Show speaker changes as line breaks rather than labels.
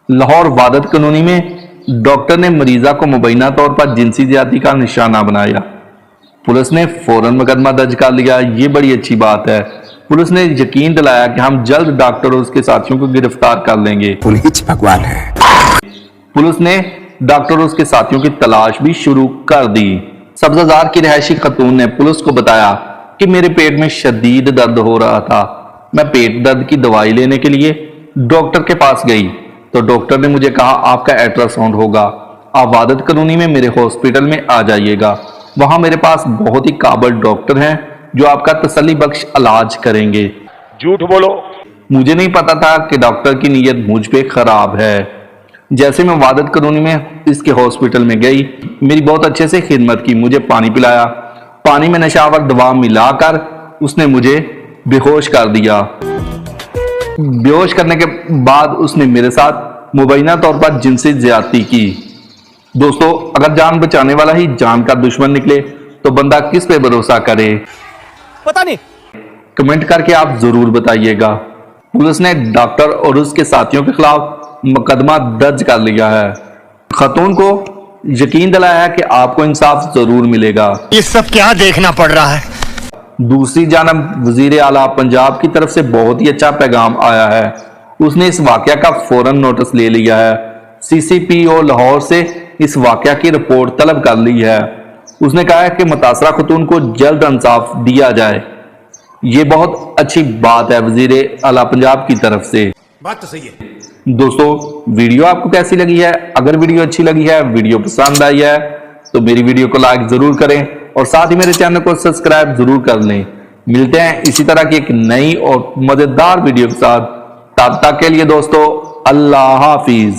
Lahore Wahdat colony में doctor ने मरीजा को मुबैना तौर पर जिनसी ज्यादती का निशाना बनाया। पुलिस ने फौरन मुकदमा दर्ज कर लिया। ये बड़ी अच्छी बात है। पुलिस ने यकीन दिलाया कि हम जल्द डॉक्टर और उसके साथियों को गिरफ्तार कर लेंगे।
पुलिस भगवान है।
पुलिस ने डॉक्टर और उसके साथियों की तलाश भी शुरू कर दी। सब्जाजार की रहायशी खतून ने पुलिस को बताया कि मेरे पेट में शदीद दर्द हो रहा था। मैं पेट दर्द की दवाई लेने के लिए डॉक्टर के पास गई तो डॉक्टर ने मुझे कहा आपका अल्ट्रासाउंड होगा, आप वादत कॉलोनी में मेरे हॉस्पिटल में आ जाइएगा। वहां मेरे पास बहुत ही काबिल डॉक्टर हैं जो आपका तसल्ली बख्श इलाज करेंगे।
झूठ बोलो।
मुझे नहीं पता था कि डॉक्टर की नीयत मुझ पे खराब है। जैसे मैं वादत कॉलोनी में इसके हॉस्पिटल में गई, मेरी बहुत अच्छे से खिदमत की, मुझे पानी पिलाया। पानी में नशावर दवा मिलाकर उसने मुझे बेहोश कर दिया। बेहोश करने के बाद उसने मेरे साथ मुबैना तौर पर जिनसी ज्यादती की। दोस्तों, अगर जान बचाने वाला ही जान का दुश्मन निकले तो बंदा किस पे भरोसा करे?
पता नहीं।
कमेंट करके आप जरूर बताइएगा। पुलिस ने डॉक्टर और उसके साथियों के खिलाफ मुकदमा दर्ज कर लिया है। खतून को यकीन दिलाया है कि आपको इंसाफ जरूर मिलेगा।
ये सब क्या देखना पड़ रहा है?
दूसरी जानब वजीर आला पंजाब की तरफ से बहुत ही अच्छा पैगाम आया है। उसने इस वाकया का फौरन नोटिस ले लिया है। CCPO लाहौर से इस वाकया की रिपोर्ट तलब कर ली है। उसने कहा है कि मुतासरा खतून को जल्द इंसाफ दिया जाए। ये बहुत अच्छी बात है वजीर आला पंजाब की तरफ से।
बात तो सही है।
दोस्तों, वीडियो आपको कैसी लगी है? अगर वीडियो अच्छी लगी है, वीडियो पसंद आई है तो मेरी वीडियो को लाइक जरूर करें और साथ ही मेरे चैनल को सब्सक्राइब जरूर कर लें। मिलते हैं इसी तरह की एक नई और मजेदार वीडियो के साथ। तब तक के लिए दोस्तों, अल्लाह हाफिज।